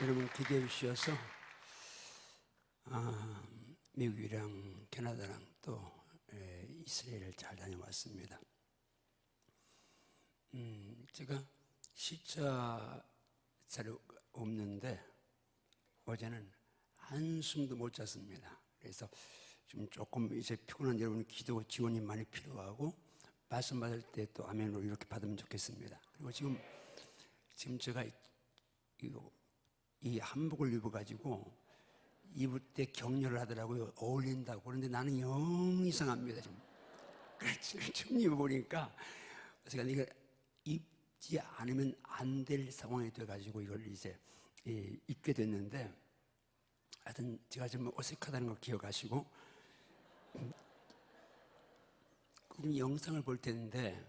여러분 기대해 주셔서 미국이랑 캐나다랑 또 이스라엘을 잘 다녀왔습니다. 제가 시차 자료 없는데 어제는 한숨도 못 잤습니다. 그래서 좀 조금 이제 피곤한 여러분 기도 지원이 많이 필요하고 말씀 받을 때 또 아멘으로 이렇게 받으면 좋겠습니다. 그리고 지금 제가 이 한복을 입어가지고 입을 때 격려를 하더라고요. 어울린다고. 그런데 나는 영 이상합니다. 지금. 처음 입어보니까 제가 이거 입지 않으면 안 될 상황이 돼가지고 이걸 이제 입게 됐는데, 하여튼 제가 좀 어색하다는 걸 기억하시고 그 영상을 볼 텐데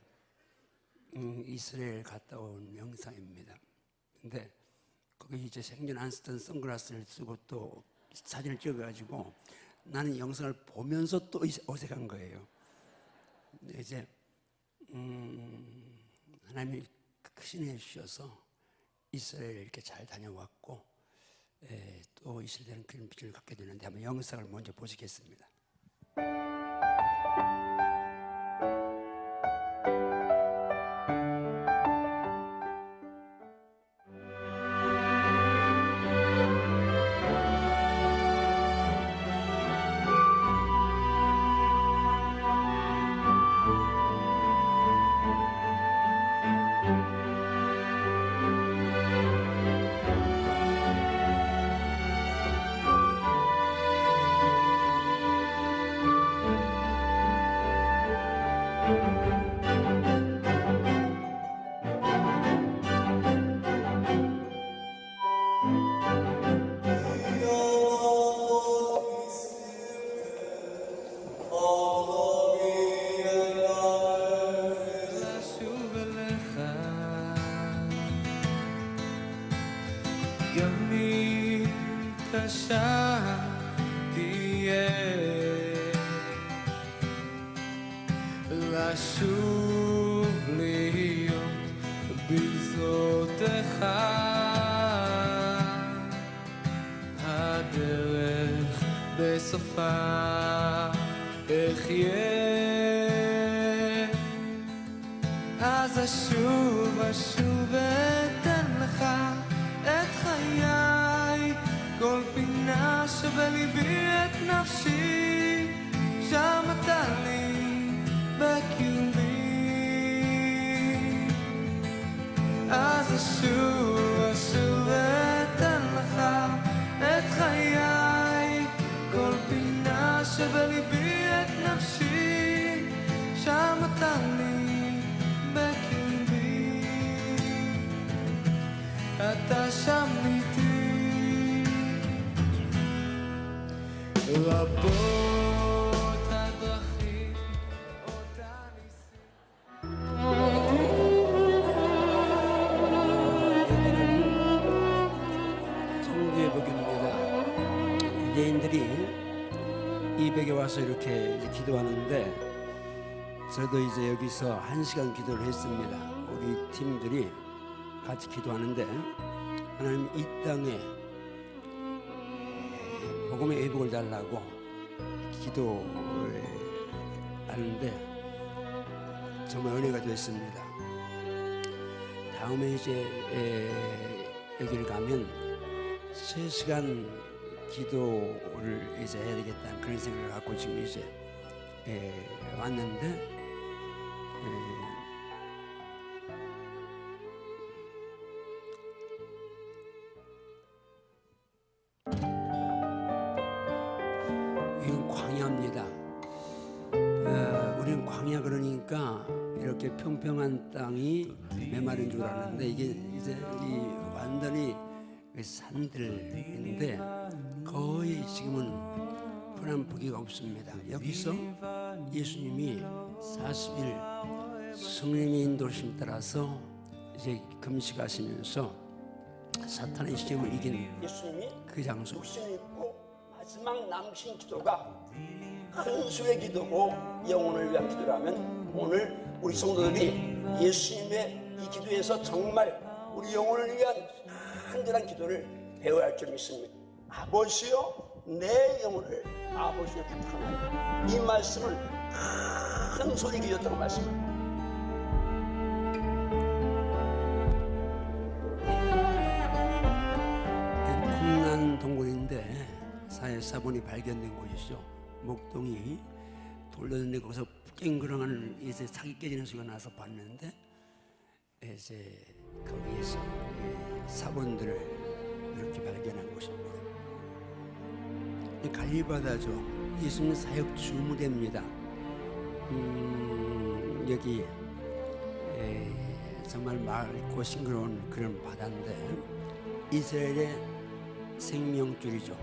이스라엘 갔다 온 영상입니다. 근데 거기 이제 생전 안 쓰던 선글라스를 쓰고 또 사진을 찍어가지고 나는 영상을 보면서 또 어색한 거예요. 근데 이제 하나님이 크신 해 주셔서 이스라엘 이렇게 잘 다녀왔고 또 이스라엘은 그런 비전을 갖게 되는데 한번 영상을 먼저 보시겠습니다. לשוב להיות בגזרותיך, הדרך בסופה אחיה, אז אשוב אתן לך את חיי, כל פינה שבליבי את נפשי, שם אתה לי בקרבי, אז אשוב אתן לך את חיי, כל פינה שבליבי את נפשי, שם אתה לי בקרבי, אתה שם איתי. רבות הדרכים אותה ניסי. 성교회복입니다. 유대인들이 이 벽에 와서 이렇게 이제 기도하는데 저도 이제 여기서 1시간 기도를 했습니다. 우리 팀들이 같이 기도하는데 하나님 이 땅에 복음의 회복을 달라고 기도를 하는데 정말 은혜가 됐습니다. 다음에 이제 여기를 가면 3시간 기도를 이제 해야 되겠다는 그런 생각을 갖고 지금 이제 왔는데 이건 광야입니다. 우리는 광야 그러니까 이렇게 평평한 땅이 메마른 줄 알았는데 이게 이제 이 완전히 산들인데 거의 지금은 푸른 부기가 없습니다. 여기서 예수님이 40일 성령의 인도심 따라서 이제 금식하시면서 사탄의 시험을 이긴 예수님이 그 장소. 육신을 입고 마지막 남으신 기도가 큰수의 기도고 영혼을 위한 기도라면 오늘 우리 성도들이 예수님의 이 기도에서 정말 우리 영혼을 위한 간절한 기도를 배워야 할 점이 있습니다. 아버지여 내 영혼을 아버지께 부탁하나이다. 이 말씀을 큰 소리 기울였다고 말씀합니다. 풍란 동굴인데 사분이 발견된 곳이죠. 목동이 돌렸는데 거기서 깽그렁하는 이제 사기 깨지는 소리가 나서 봤는데 이제 거기에서 사본들을 이렇게 발견한 곳입니다. 갈리바다죠. 예수님 사역 주무대입니다. 여기 정말 맑고 싱그러운 그런 바다인데 이스라엘의 생명줄이죠.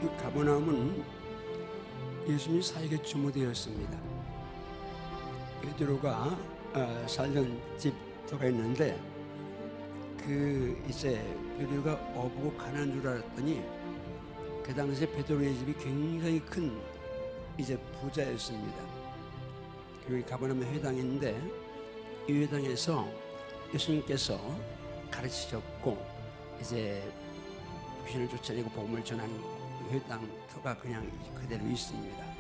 이 가버나움은 예수님 사역의 주무대였습니다. 베드로가 살던 집터가 있는데 이제 베드로가 어부고 가난 줄 알았더니 그 당시에 베드로의 집이 굉장히 큰 이제 부자였습니다. 여기 가버나움 회당인데 이 회당에서 예수님께서 가르치셨고 이제 귀신을 쫓아내고 복음을 전하는 회당터가 그냥 그대로 있습니다.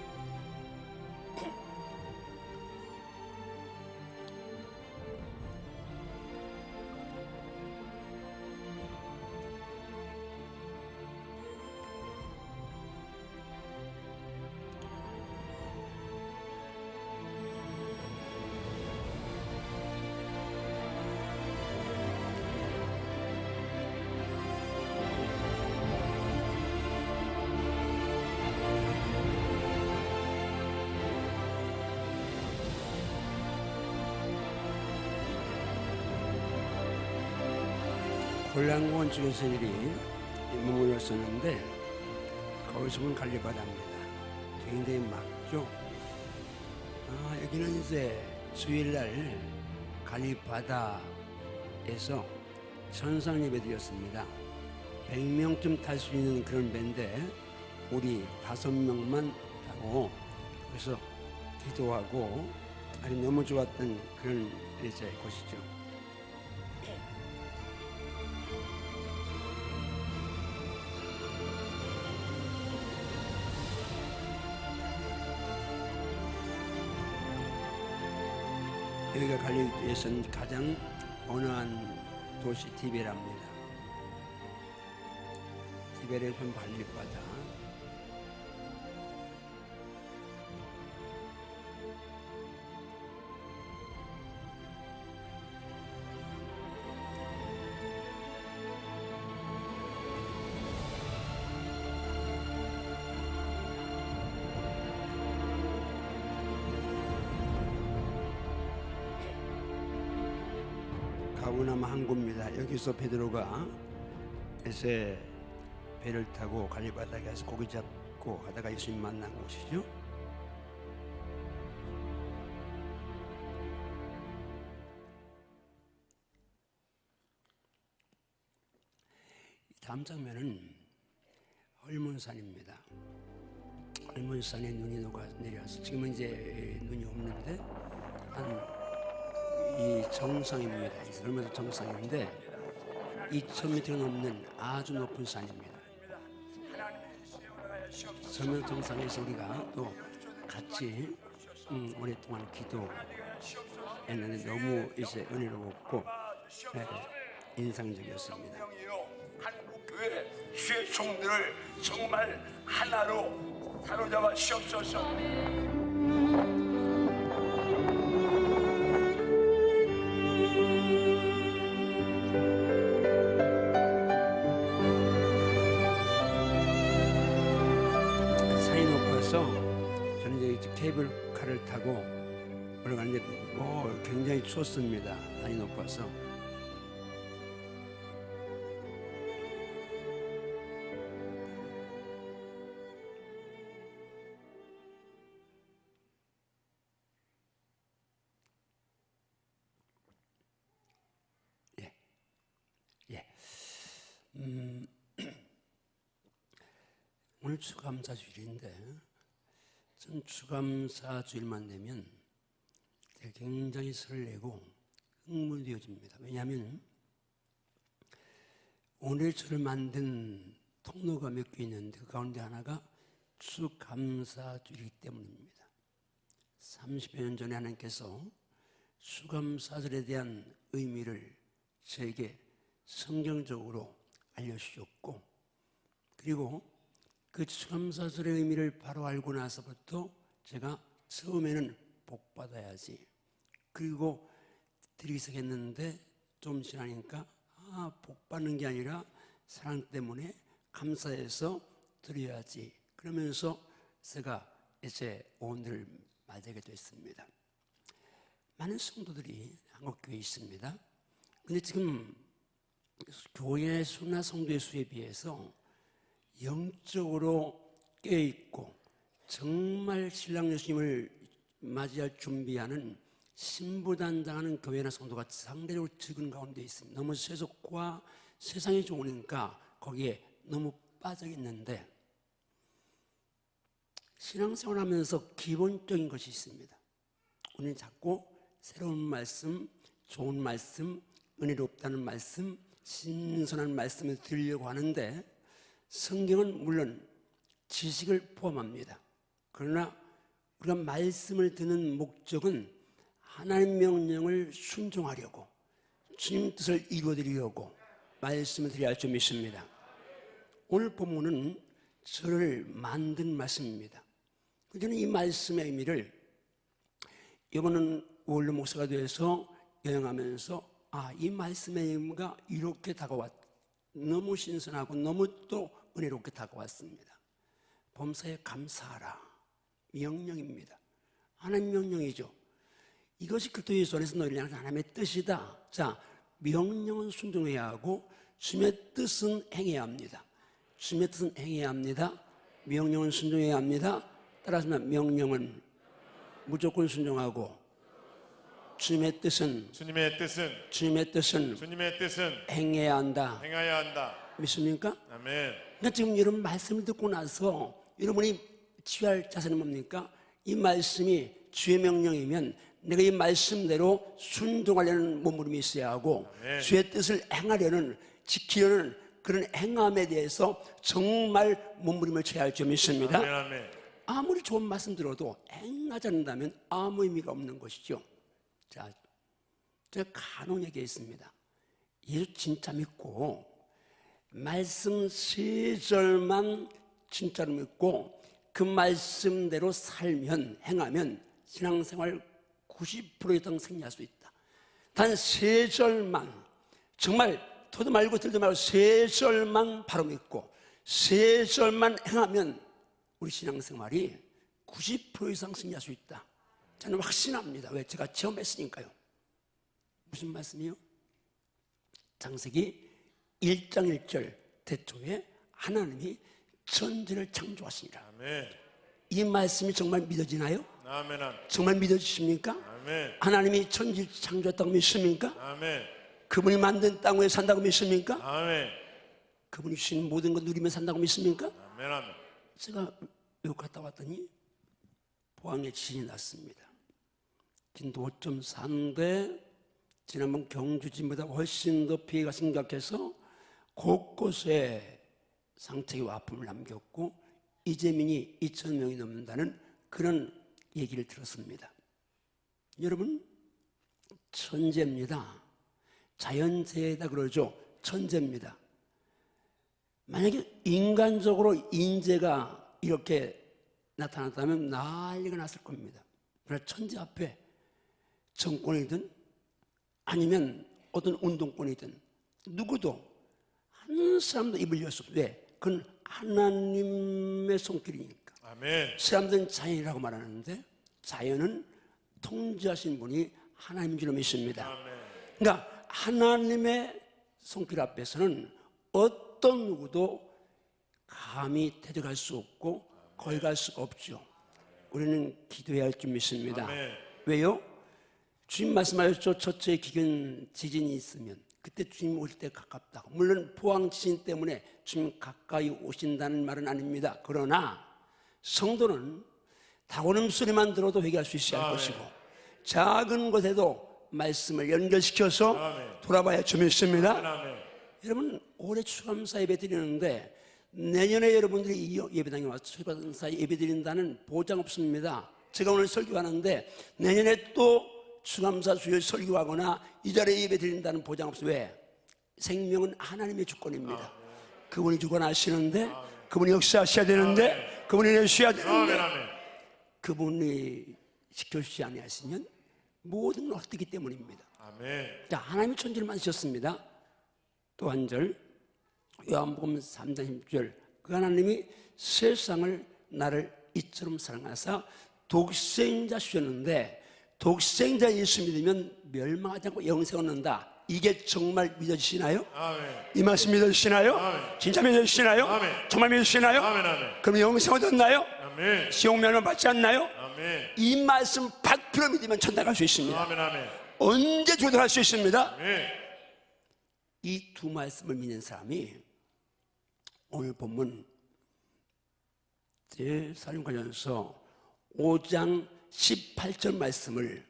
골란공원 쪽에서 일이 머물렀었는데 거기서 본 갈리바다입니다. 굉장히 맑죠. 여기는 이제 주일날 갈리바다에서 천상 예배 드렸습니다. 100명쯤 탈 수 있는 그런 배인데 우리 5명만 타고 그래서 기도하고 아주 너무 좋았던 그런 이제 곳이죠. 여기가 갈릴리에서는 가장 온화한 도시 디베라입니다. 디베레 좀 발리바다. 가버나움 항구입니다. 여기서 베드로가 이제 배를 타고 갈리바다에 가서 고기 잡고 하다가 예수님 만난 곳이죠. 다음 장면은 헐몬산입니다. 헐몬산에 눈이 녹아 내려서 지금은 이제 눈이 없는데 이 정상입니다. 헐몬산 정상인데 2,000m 넘는 아주 높은 산입니다. 헐몬산 정상에서 우리가 또 같이 오랫동안 기도했는데 너무 이제 은혜로웠고 인상적이었습니다. 한국교회 주의 종들을 정말 하나로 사로잡아 주옵소서. 산이 높아서 저는 이제 케이블카를 타고 올라가는데 굉장히 추웠습니다. 산이 높아서. 오늘 추감사주일인데 전 추감사주일만 되면 굉장히 설레고 흥분되어집니다. 왜냐하면 오늘 저를 만든 통로가 몇 개 있는데 그 가운데 하나가 수감사절이기 때문입니다. 30여 년 전에 하나님께서 수감사절에 대한 의미를 저에게 성경적으로 알려주셨고, 그리고 그 수감사절의 의미를 바로 알고 나서부터 제가 처음에는 복받아야지, 그리고 드리기 시작했는데 좀 지나니까 복받는 게 아니라 사랑 때문에 감사해서 드려야지, 그러면서 제가 이제 오늘을 맞이하게 됐습니다. 많은 성도들이 한국교회에 있습니다. 근데 지금 교회 수나 성도의 수에 비해서 영적으로 깨어있고 정말 신랑 예수님을 맞이할 준비하는 신부단장하는 교회나 성도가 상대적으로 적은 가운데 있습니다. 너무 세속과 세상이 좋으니까 거기에 너무 빠져 있는데, 신앙생활 하면서 기본적인 것이 있습니다. 우리는 자꾸 새로운 말씀, 좋은 말씀, 은혜롭다는 말씀, 신선한 말씀을 들으려고 하는데, 성경은 물론 지식을 포함합니다. 그러나 우리가 말씀을 듣는 목적은 하나님 명령을 순종하려고, 주님 뜻을 이루어드리려고 말씀을 드려야 할 줄 믿습니다. 오늘 본문은 저를 만든 말씀입니다. 저는 이 말씀의 의미를 이번은 원로 목사가 되어서 여행하면서 이 말씀의 의미가 이렇게 다가왔, 너무 신선하고 너무 또 은혜롭게 다가왔습니다. 범사에 감사하라, 명령입니다. 하나님 명령이죠. 이것이 그리스도 예수 안에서 너희를 향한 하나님의 뜻이다. 자, 명령은 순종해야 하고 주님의 뜻은 행해야 합니다. 주님의 뜻은 행해야 합니다. 명령은 순종해야 합니다. 따라서 명령은 무조건 순종하고 주님의 뜻은 행해야 한다. 믿습니까? 아멘. 그러니까 지금 여러분 말씀을 듣고 나서 여러분이 취할 자세는 뭡니까? 이 말씀이 주의 명령이면 내가 이 말씀대로 순종하려는 몸부림이 있어야 하고, 아멘. 주의 뜻을 행하려는, 지키려는 그런 행함에 대해서 정말 몸부림을 쳐야 할 줄 믿습니다. 아멘, 아멘. 아무리 좋은 말씀 들어도 행하지 않는다면 아무 의미가 없는 것이죠. 자, 제가 간혹 얘기했습니다. 예수 진짜 믿고 말씀 3절만 진짜로 믿고 그 말씀대로 살면, 행하면 신앙생활 90% 이상 승리할 수 있다. 단 3절만, 정말 더도 말고 들도 말고 3절만 바로 믿고 3절만 행하면 우리 신앙생활이 90% 이상 승리할 수 있다. 저는 확신합니다. 왜? 제가 체험했으니까요. 무슨 말씀이요? 창세기 1장 1절 태초에 하나님이 천지를 창조하시니라. 아멘. 이 말씀이 정말 믿어지나요? 아멘. 정말 믿어지십니까? 아멘. 하나님이 천지를 창조했다고 믿습니까? 아멘. 그분이 만든 땅 위에 산다고 믿습니까? 아멘. 그분이 주신 모든 것 누리며 산다고 믿습니까? 아멘. 아멘. 제가 외국 갔다 왔더니 포항에 지진이 났습니다. 진도 5.4인데 지난번 경주 지진보다 훨씬 더 피해가 심각해서 곳곳에 상처와 아픔을 남겼고 이재민이 2,000명이 넘는다는 그런 얘기를 들었습니다. 여러분, 천재입니다. 자연재해다 그러죠. 천재입니다. 만약에 인간적으로 인재가 이렇게 나타났다면 난리가 났을 겁니다. 그러나 천재 앞에 정권이든 아니면 어떤 운동권이든 누구도 한 사람도 입을 열 수 없어요. 왜? 그건 하나님의 손길이니까. 아멘. 사람들은 자연이라고 말하는데 자연은 통제하신 분이 하나님인 줄 믿습니다. 아멘. 그러니까 하나님의 손길 앞에서는 어떤 누구도 감히 대적할 수 없고 거기 갈 수가 없죠. 우리는 기도해야 할 줄 믿습니다. 아멘. 왜요? 주님 말씀하셨죠. 첫째 기근 지진이 있으면 그때 주님 오실 때 가깝다고. 물론 포항 지진 때문에 주님 가까이 오신다는 말은 아닙니다. 그러나 성도는 다고는 소리만 들어도 회개할 수 있어야 할 아멘. 것이고 작은 것에도 말씀을 연결시켜서 아멘. 돌아봐야 줄 믿습니다. 아멘. 여러분 올해 추감사 예배 드리는데 내년에 여러분들이 이 예배당에 와서 추감사 예배 드린다는 보장 없습니다. 제가 오늘 설교하는데 내년에 또 추감사 주일 설교하거나 이 자리에 예배 드린다는 보장 없어요. 왜? 생명은 하나님의 주권입니다. 그분이 주권하시는데 그분이 역사하셔야 되는데 그분이 내주셔야 되는데 그분이 지켜주지 아니하시면 모든 걸 헛되기 때문입니다. 아멘. 자, 하나님의 천지를 만드셨습니다. 또 한 절, 요한복음 3장 10절, 그 하나님이 세상을 나를 이처럼 사랑하사 독생자 주셨는데 독생자 예수 믿으면 멸망하지 않고 영생을 얻는다. 이게 정말 믿어지시나요? 아멘. 이 말씀 믿어지시나요? 아멘. 진짜 믿어지시나요? 아멘. 정말 믿어지시나요? 아멘. 아멘. 그럼 영생 얻었나요? 아멘. 시험 멸망 받지 않나요? 아멘. 이 말씀 100% 믿으면 천당 갈 수 있습니다. 아멘. 아멘. 언제 조절할 수 있습니다. 아멘. 이 두 말씀을 믿는 사람이 오늘 본문 제사령관전서 5장 18절 말씀을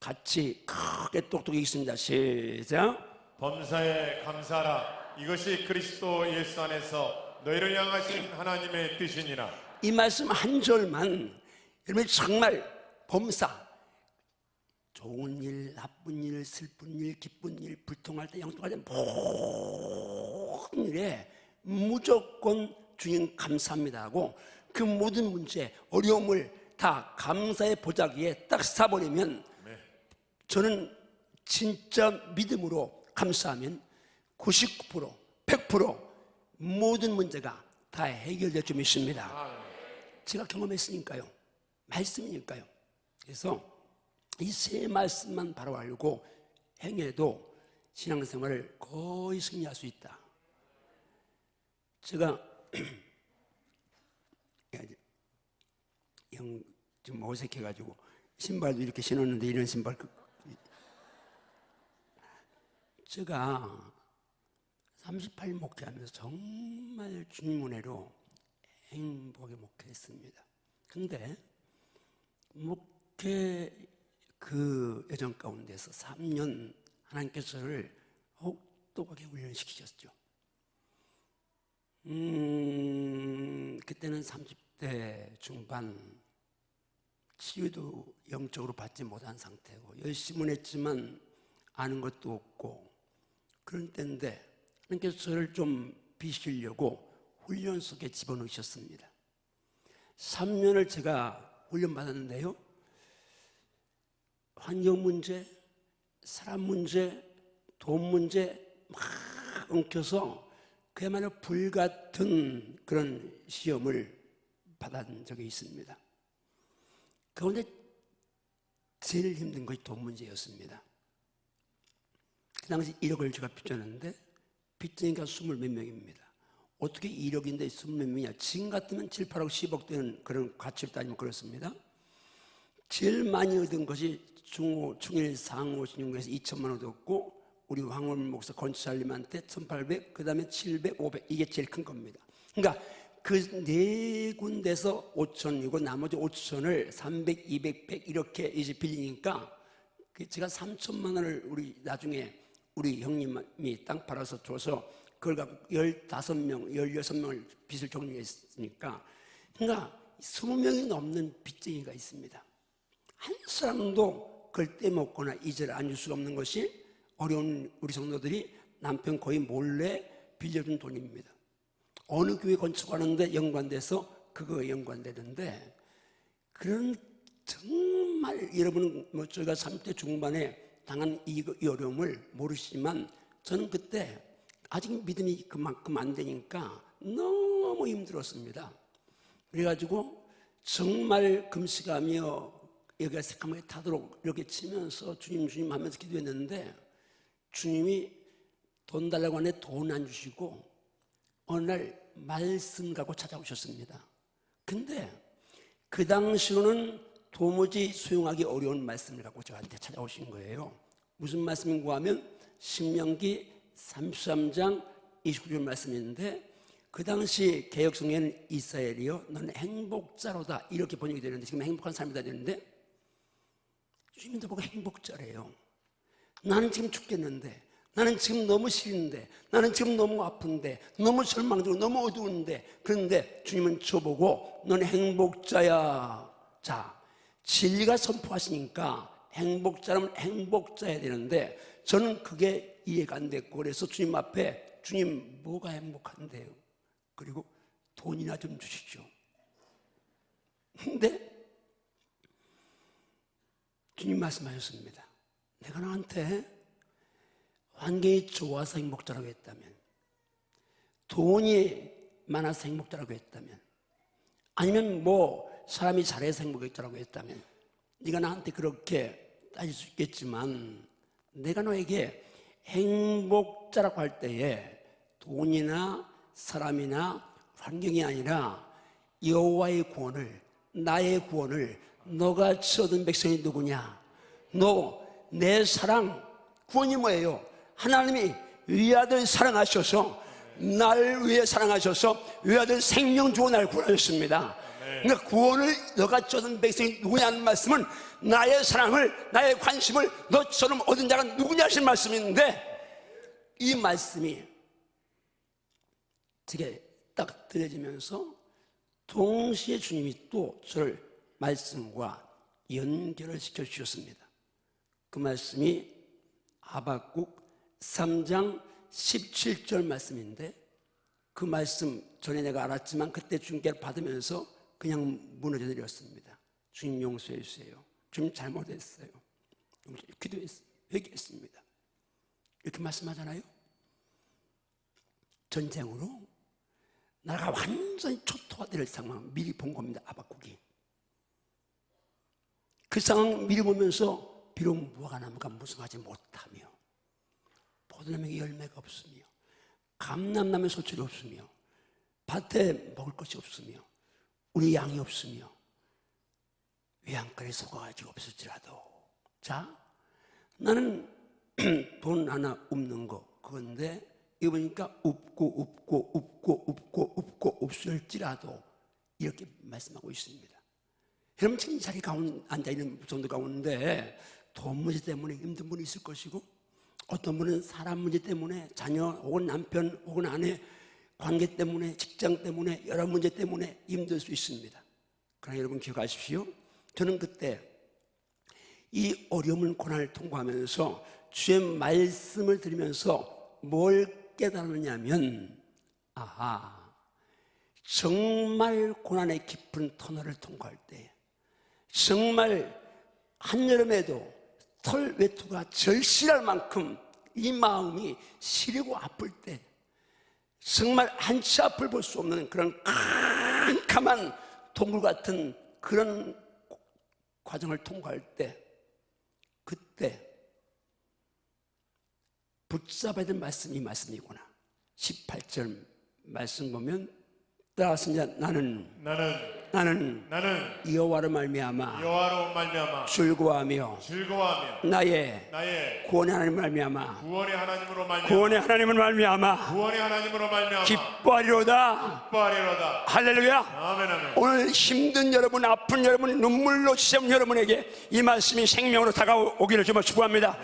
같이 크게 똑똑히 읽습니다. 시작. 범사에 감사하라. 이것이 그리스도 예수 안에서 너희를 향하신 하나님의 뜻이니라. 이 말씀 한 절만 여러분이 정말 범사, 좋은 일, 나쁜 일, 슬픈 일, 기쁜 일, 불통할 때, 영통할 때 모든 일에 무조건 주님 감사합니다 하고 그 모든 문제, 어려움을 다 감사의 보자기에 딱 쌓아버리면 저는 진짜 믿음으로 감사하면 99%, 100% 모든 문제가 다 해결될 줄 믿습니다. 제가 경험했으니까요. 말씀이니까요. 그래서 이 세 말씀만 바로 알고 행해도 신앙생활을 거의 승리할 수 있다. 제가 좀 어색해가지고 신발도 이렇게 신었는데 이런 신발 제가 38년 목회하면서 정말 주님 은혜로 행복하게 목회했습니다. 근데 목회 그 여정 가운데서 3년 하나님께서 저를 혹독하게 훈련시키셨죠. 그때는 30대 중반, 치유도 영적으로 받지 못한 상태고 열심은 했지만 아는 것도 없고 그런 때인데 하나님께서 저를 좀 비시려고 훈련 속에 집어넣으셨습니다. 3년을 제가 훈련받았는데요, 환경 문제, 사람 문제, 돈 문제 막 엉켜서 그야말로 불같은 그런 시험을 받은 적이 있습니다. 그런데 제일 힘든 것이 돈 문제였습니다. 그 당시 1억을 제가 빚졌는데 빚쟁이가 20몇 명입니다. 어떻게 1억인데 20몇 명이냐. 지금 같으면 7, 8억, 10억 되는 그런 가치로 따지면 그렇습니다. 제일 많이 얻은 것이 중호, 충일, 상호, 신용에서 2천만 원 얻었고 우리 황원 목사 건축사님한테 1,800, 그 다음에 700, 500 이게 제일 큰 겁니다. 그러니까 그 네 군데서 5천이고 나머지 5천을 300, 200, 100 이렇게 이제 빌리니까 제가 3천만 원을 우리 나중에 우리 형님이 땅 팔아서 줘서 그걸 갖고 15명, 16명을 빚을 정리했으니까 그러니까 20명이 넘는 빚쟁이가 있습니다. 한 사람도 그걸 떼먹거나 이자를 안 줄 수가 없는 것이 어려운 우리 성도들이 남편 거의 몰래 빌려준 돈입니다. 어느 교회 건축하는데 연관돼서 그거에 연관되는데 그런 정말 여러분은 뭐 저희가 30대 중반에 당한 이 어려움을 모르시지만 저는 그때 아직 믿음이 그만큼 안 되니까 너무 힘들었습니다. 그래가지고 정말 금식하며 여기가 새까맣게 타도록 이렇게 치면서 주님 하면서 기도했는데 주님이 돈 달라고 하는데 돈 안 주시고 어느 날 말씀 갖고 찾아오셨습니다. 근데 그 당시로는 도무지 수용하기 어려운 말씀을 갖고 저한테 찾아오신 거예요. 무슨 말씀인가 하면 신명기 33장 29절 말씀인데 그 당시 개혁성경에는 이스라엘이여 너는 행복자로다 이렇게 번역이 되는데 지금 행복한 삶이다 되는데 주님도 보고 행복자래요. 나는 지금 죽겠는데 나는 지금 너무 싫은데, 나는 지금 너무 아픈데, 너무 절망적으로, 너무 어두운데, 그런데 주님은 저보고 넌 행복자야. 자, 진리가 선포하시니까 행복자라면 행복자야 되는데 저는 그게 이해가 안 됐고, 그래서 주님 앞에 주님 뭐가 행복한데요? 그리고 돈이나 좀 주시죠. 근데 주님 말씀하셨습니다. 내가 너한테 환경이 좋아서 행복자라고 했다면, 돈이 많아서 행복자라고 했다면, 아니면 뭐 사람이 잘해서 행복자라고 했다면 네가 나한테 그렇게 따질 수 있겠지만, 내가 너에게 행복자라고 할 때에 돈이나 사람이나 환경이 아니라 여호와의 구원을, 나의 구원을, 너가 얻은 백성이 누구냐? 너 내 사랑, 구원이 뭐예요? 하나님이 외아들 사랑하셔서 날 위해 사랑하셔서 외아들 생명 주고 날 구원하셨습니다. 그러니까 구원을 너가 얻은 백성이 누구냐는 말씀은 나의 사랑을, 나의 관심을 너처럼 얻은 자가 누구냐 하신 말씀인데, 이 말씀이 되게 딱 들려지면서 동시에 주님이 또 저를 말씀과 연결을 시켜주셨습니다. 그 말씀이 하박국 3장 17절 말씀인데, 그 말씀 전에 내가 알았지만 그때 주님께를 받으면서 그냥 무너져 내렸습니다. 주님 용서해 주세요. 주님 잘못했어요. 기도했어요. 회개했습니다. 이렇게 말씀하잖아요. 전쟁으로 나라가 완전히 초토화될 상황 미리 본 겁니다. 하박국이. 그 상황 미리 보면서 비록 무화과 나무가 무성하지 못하며 포도나무에 열매가 없으며 감람나무에 소출이 없으며 밭에 먹을 것이 없으며 우리 양이 없으며 외양간에 소가가지가 없을지라도, 자, 나는 돈 하나 없는 거 그건데 이거 보니까 없고 없을지라도 이렇게 말씀하고 있습니다. 여러분 지금 이 자리에 앉아있는 성도 가운데 돈 문제 때문에 힘든 분이 있을 것이고, 어떤 분은 사람 문제 때문에, 자녀 혹은 남편 혹은 아내 관계 때문에, 직장 때문에, 여러 문제 때문에 힘들 수 있습니다. 그러나 여러분 기억하십시오. 저는 그때 이 어려운 고난을 통과하면서 주의 말씀을 들으면서 뭘 깨달았냐면, 아하, 정말 고난의 깊은 터널을 통과할 때, 정말 한여름에도 털 외투가 절실할 만큼 이 마음이 시리고 아플 때, 정말 한치 앞을 볼 수 없는 그런 캄캄한 동굴 같은 그런 과정을 통과할 때, 그때 붙잡아야 될 말씀이 이 말씀이구나. 18절 말씀 보면 따라서 나는 여호와로 말미암아 즐거워하며 나의 구원의 하나님을 말미암아 구원의 하나님을 말미암아 기뻐하리로다. 할렐루야. 아멘. 오늘 힘든 여러분, 아픈 여러분, 눈물로 지새운 여러분에게 이 말씀이 생명으로 다가오기를 주님 축복합니다.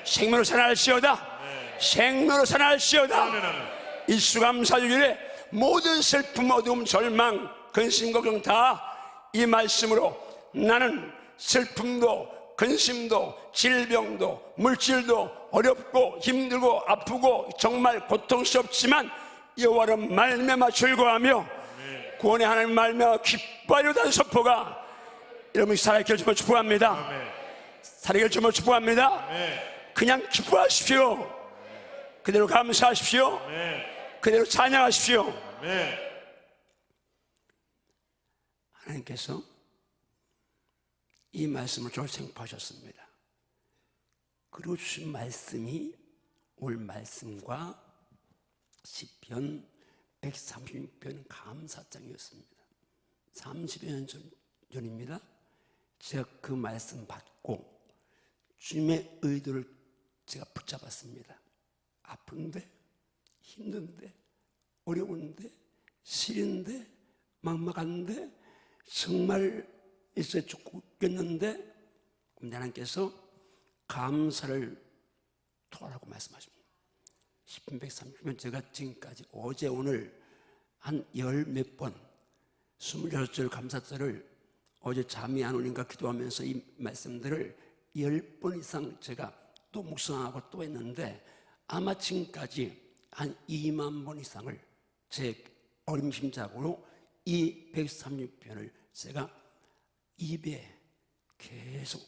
생명으로 살아날시어다. 생명으로 살아날시어다. 일수감사주일에 모든 슬픔, 어두움, 절망, 근심, 걱정 다 이 말씀으로, 나는 슬픔도 근심도 질병도 물질도 어렵고 힘들고 아프고 정말 고통스럽지만 여호와로 말미암아 즐거워하며 구원의 하나님 말미암아 기뻐하리로다는 선포가 여러분이 살아있게 주면 축복합니다. 살아있게 주면 축복합니다. 그냥 기뻐하십시오. 그대로 감사하십시오. 그대로 찬양하십시오. 하나님께서 이 말씀을 저를 생포하셨습니다. 그리고 주신 말씀이 올 말씀과 시편 136편 감사장이었습니다. 30여 년 전입니다. 제가 그 말씀 받고 주님의 의도를 제가 붙잡았습니다. 아픈데, 힘든데, 어려운데, 싫은데, 막막한데, 정말 있어야 죽겠는데, 하나님께서 감사를 토하라고 말씀하십니다. 10분 130분 제가 지금까지 어제 오늘 한 열 몇 번 26절 감사절을 어제 잠이 안 오니까 기도하면서 이 말씀들을 10번 이상 제가 또 묵상하고 또 했는데 아마 지금까지 한 2만 번 이상을 제 어림심작으로 이 136편을 제가 입에 계속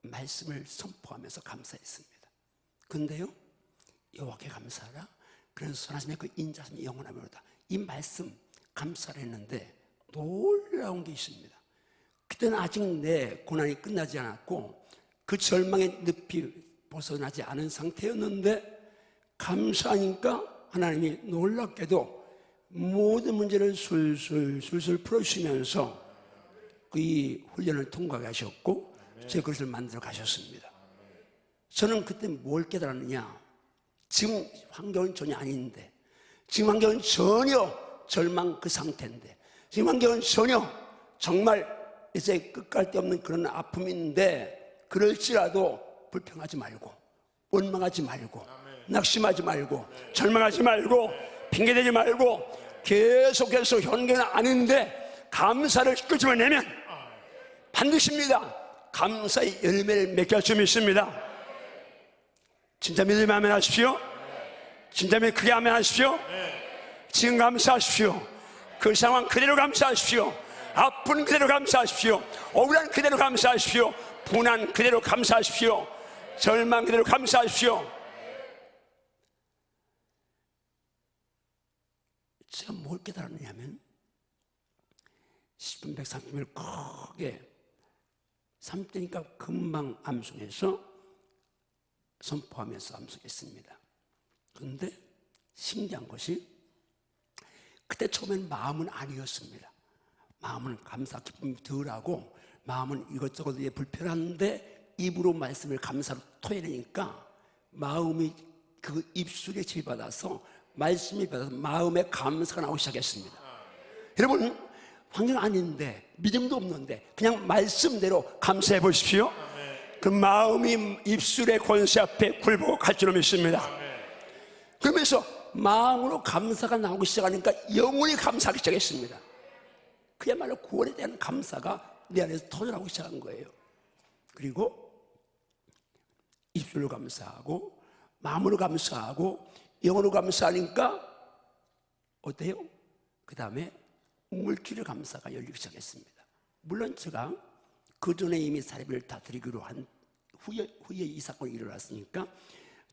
말씀을 선포하면서 감사했습니다. 근데요, 여호와께 감사하라. 그래서 선하심의 그 인자심이 영원하며로다. 이 말씀 감사를 했는데 놀라운 게 있습니다. 그때는 아직 내 고난이 끝나지 않았고 그 절망의 늪이 벗어나지 않은 상태였는데 감사하니까 하나님이 놀랍게도 모든 문제를 술술 풀어주시면서 이 훈련을 통과하게 하셨고 제 그릇을 만들어 가셨습니다. 저는 그때 뭘 깨달았느냐, 지금 환경은 전혀 아닌데, 지금 환경은 전혀 절망 그 상태인데, 지금 환경은 전혀 정말 이제 끝갈 데 없는 그런 아픔인데, 그럴지라도 불평하지 말고 원망하지 말고 낙심하지 말고 절망하지 말고 핑계대지 말고 계속해서 현계는 아닌데 감사를 끄집어내면 반드시입니다. 감사의 열매를 맺게 할 수 있습니다. 진짜 믿으면 아멘 하십시오. 진짜 믿으면 크게 아멘 하십시오. 지금 감사하십시오. 그 상황 그대로 감사하십시오. 아픈 그대로 감사하십시오. 억울한 그대로 감사하십시오. 분한 그대로 감사하십시오. 절망 그대로 감사하십시오. 제가 뭘 깨달았느냐면 10분 130일 크게 삼때니까 금방 암송해서 선포하면서 암송했습니다. 그런데 신기한 것이 그때 처음엔 마음은 아니었습니다. 마음은 감사 기쁨이 덜하고 마음은 이것저것 불편한데 입으로 말씀을 감사로 토해내니까 마음이 그 입술에 지배받아서 말씀이 받아서 마음에 감사가 나오기 시작했습니다. 여러분, 환경 아닌데 믿음도 없는데 그냥 말씀대로 감사해 보십시오. 그 마음이 입술의 권세 앞에 굴복할 갈 줄로 믿습니다. 그러면서 마음으로 감사가 나오기 시작하니까 영원히 감사하기 시작했습니다. 그야말로 구원에 대한 감사가 내 안에서 터져나오기 시작한 거예요. 그리고 입술로 감사하고 마음으로 감사하고 영어로 감사하니까 어때요? 그 다음에 물질의 감사가 열리기 시작했습니다. 물론 제가 그 전에 이미 사례비를 다 드리기로 한 후에 이 사건이 일어났으니까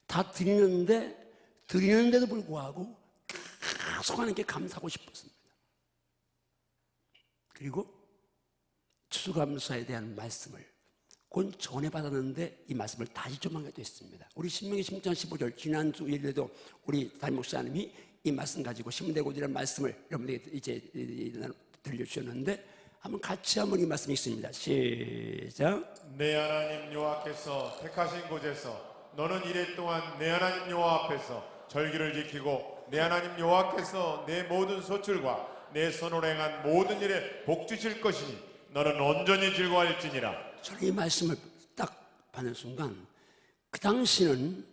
다 드리는데도 불구하고 계속 하나님께 감사하고 싶었습니다. 그리고 추수감사에 대한 말씀을 곧 전해받았는데 이 말씀을 다시 전하게 됐습니다. 우리 신명기 10장 15절 지난주 일요일에도 우리 담임 목사님이 이 말씀 가지고 심대고디라는 말씀을 여러분들에게 이제 들려주셨는데 한번 같이 한번 이 말씀이 있습니다. 시작. 내 하나님 여호와께서 택하신 곳에서 너는 이래 동안 내 하나님 여호와 앞에서 절기를 지키고 내 하나님 여호와께서 내 모든 소출과 내 손으로 행한 모든 일에 복 주실 것이니 너는 온전히 즐거워할지니라. 저는 이 말씀을 딱 받는 순간 그 당시는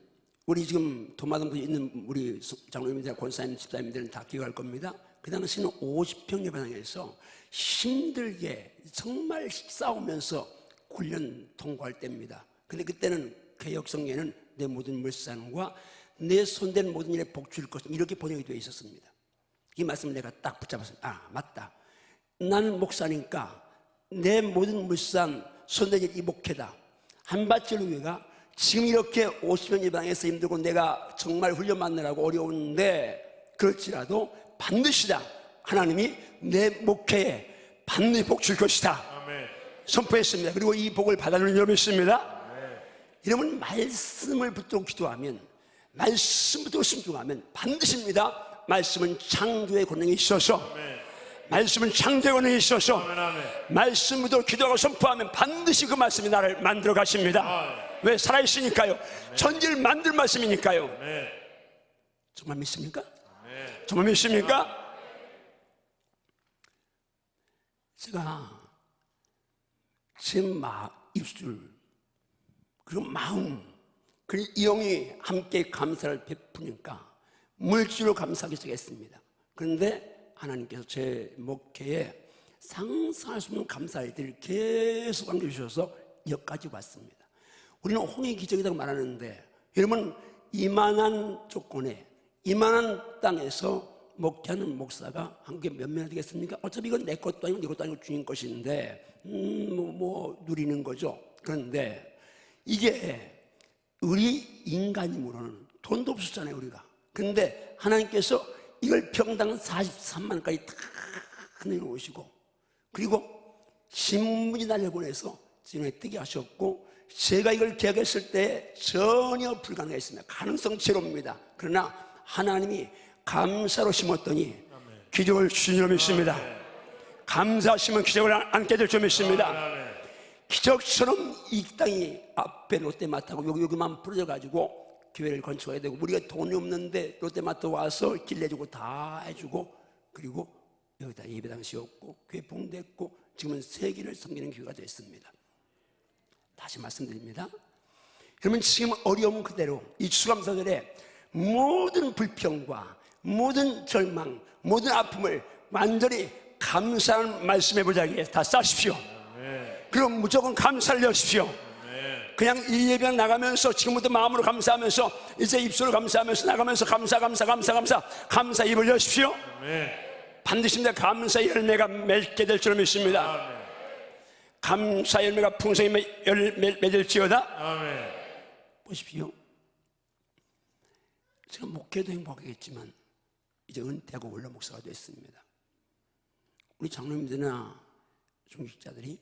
우리 지금 도마동에 있는 우리 장로님들, 권사님, 집사님들은 다 기억할 겁니다. 그 당시는 50평 예배당에서 힘들게 정말 싸우면서 훈련 통과할 때입니다. 근데 그때는 개혁성경에는 내 모든 물산과 내 손댄 모든 일에 복 줄 것 이렇게 번역이 되어 있었습니다. 이 말씀을 내가 딱 붙잡았습니다. 아, 맞다. 나는 목사니까 내 모든 물산 손댄 일 이 목회다. 한밭질 위가 지금 이렇게 50년 예방에서 힘들고 내가 정말 훈련 받느라고 어려운데 그럴지라도 반드시다. 하나님이 내 목회에 반드시 복 줄 것이다. 아멘. 선포했습니다. 그리고 이 복을 받아들인 여러분 있습니다. 여러분 말씀을 붙들고 기도하면 말씀 붙들고 순종하면 반드시입니다. 말씀은 창조의 권능이 있어서 말씀은 창조의 권능이 있어서 말씀 붙들고 기도하고 선포하면 반드시 그 말씀이 나를 만들어 가십니다. 왜? 살아있으니까요. 천지를 만들 말씀이니까요. 정말 믿습니까? 정말 믿습니까? 제가 제 입술 그리고 마음 그리고 이 형이 함께 감사를 베푸니까 물질로 감사하기 시작했습니다. 그런데 하나님께서 제 목회에 상상할 수 없는 감사의 일들을 계속 안겨주셔서 여기까지 왔습니다. 우리는 홍해 기적이라고 말하는데 여러분, 이만한 조건에 이만한 땅에서 목회하는 목사가 한국에 몇 명이 되겠습니까? 어차피 이건 내 것도 아니고 네 것도 아니고 주님 것인데 누리는 거죠. 그런데 이게 우리 인간이므로는 돈도 없었잖아요, 우리가. 그런데 하나님께서 이걸 평당 43만까지 다 내놓으시고, 그리고 신문이 날려보내서 진에 뜨게 하셨고, 제가 이걸 계약했을 때 전혀 불가능했습니다. 가능성 제로입니다. 그러나 하나님이 감사로 심었더니 기적을 주신 줄 믿습니다. 감사하시면 기적을 안게 될 줄 믿습니다. 기적처럼 이 땅이 앞에 롯데마트하고 여기만 풀어져가지고 교회를 건축해야 되고, 우리가 돈이 없는데 롯데마트 와서 길 내주고 다 해주고, 그리고 여기다 예배당 씌웠고 교회 봉됐고 지금은 세계를 섬기는 교회가 됐습니다. 다시 말씀드립니다. 그러면 지금 어려움 그대로 이 추수감사절에 모든 불평과 모든 절망, 모든 아픔을 완전히 감사하는 말씀의 보자기에 다 쌓으십시오. 그럼 무조건 감사를 하십시오. 그냥 이 예배당 나가면서 지금부터 마음으로 감사하면서 이제 입술로 감사하면서 나가면서 감사 입을 여십시오. 반드시 감사 열매가 맺게 될 줄 믿습니다. 감사 열매가 풍성히 맺을지어다. 보십시오. 제가 목회도 행복하겠지만 이제 은퇴하고 원로 목사가 됐습니다. 우리 장로님들이나 중직자들이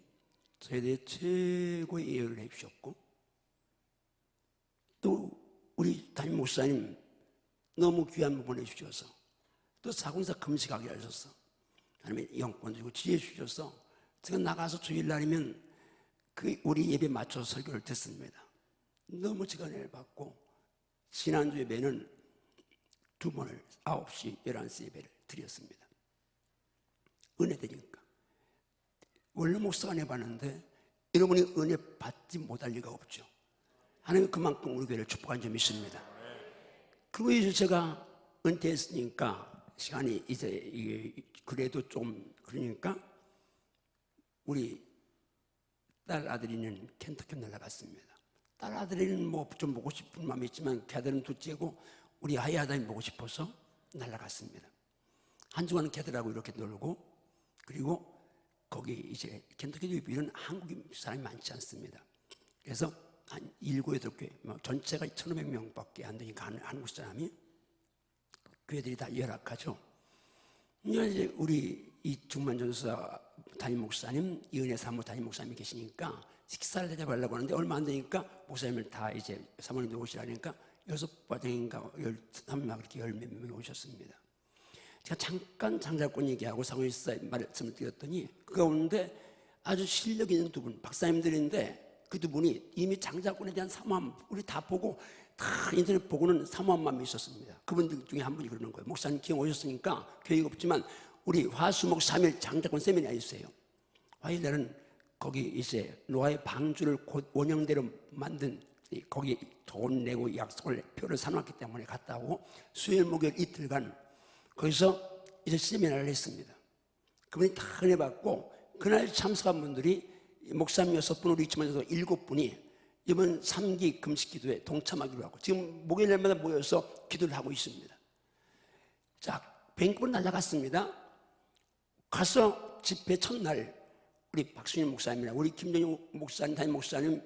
저에 대해 최고의 예언을 해주셨고, 또 우리 담임 목사님 너무 귀한 부분 해주셔서, 또 사공사 금식하게 하셔서 하나님의 영권 주고 지혜 주셔서 제가 나가서 주일날이면 그 우리 예배 맞춰서 설교를 듣습니다. 너무 제가 은혜를 받고, 지난주 예배는 2번을 9시, 11시 예배를 드렸습니다. 은혜 되니까. 원래 목사가 해봤는데 여러분이 은혜 받지 못할 리가 없죠. 하나님은 그만큼 우리 교회를 축복한 점이 있습니다. 그리고 이제 제가 은퇴했으니까 시간이 이제 그래도 좀 그러니까 우리 딸 아들이는 켄터키 날아갔습니다. 딸 아들이는 뭐 좀 보고 싶은 마음이 있지만 걔들은 둘째고 우리 아이 아들이 보고 싶어서 날아갔습니다. 한 주간은 걔들하고 이렇게 놀고, 그리고 거기 이제 켄터키 유비는 한국 사람이 많지 않습니다. 그래서 한 7, 8개, 전체가 1,500명밖에 안 되니까 한국 사람이 교회들이 다 열악하죠. 이제 우리 이 중만전사 담임 목사님, 이은혜 사모 담임 목사님이 계시니까 식사를 대접하려고 하는데 얼마 안 되니까 목사님을 다 이제 사모님들 오시라니까 6과정인가 13명 그렇게 10몇 명이 오셨습니다. 제가 잠깐 장자권 얘기하고 사모님사 말씀을 드렸더니 그 가운데 아주 실력 있는 두 분, 박사님들인데 그 두 분이 이미 장자권에 대한 사모함 우리 다 보고 다 인터넷 보고는 사모한 마음이 있었습니다. 그분들 중에 한 분이 그러는 거예요. 목사님 기왕 오셨으니까 교회가 없지만 우리 화수목 3일 장자권 세미나가 있어요. 화요일날은 거기 이제 노아의 방주를 곧 원형대로 만든 거기 돈 내고 약속을 표를 사놨기 때문에 갔다 오고 수요일 목요일 이틀간 거기서 이제 세미나를 했습니다. 그분이 다 은혜 받고 그날 참석한 분들이 목사님 6분 우리 있지만 7분이 이번 3기 금식 기도에 동참하기로 하고 지금 목요일마다 모여서 기도를 하고 있습니다. 자, 밴쿠버 날아갔습니다. 가서 집회 첫날 우리 박순일 목사님이랑 우리 김정희 목사님, 담임 목사님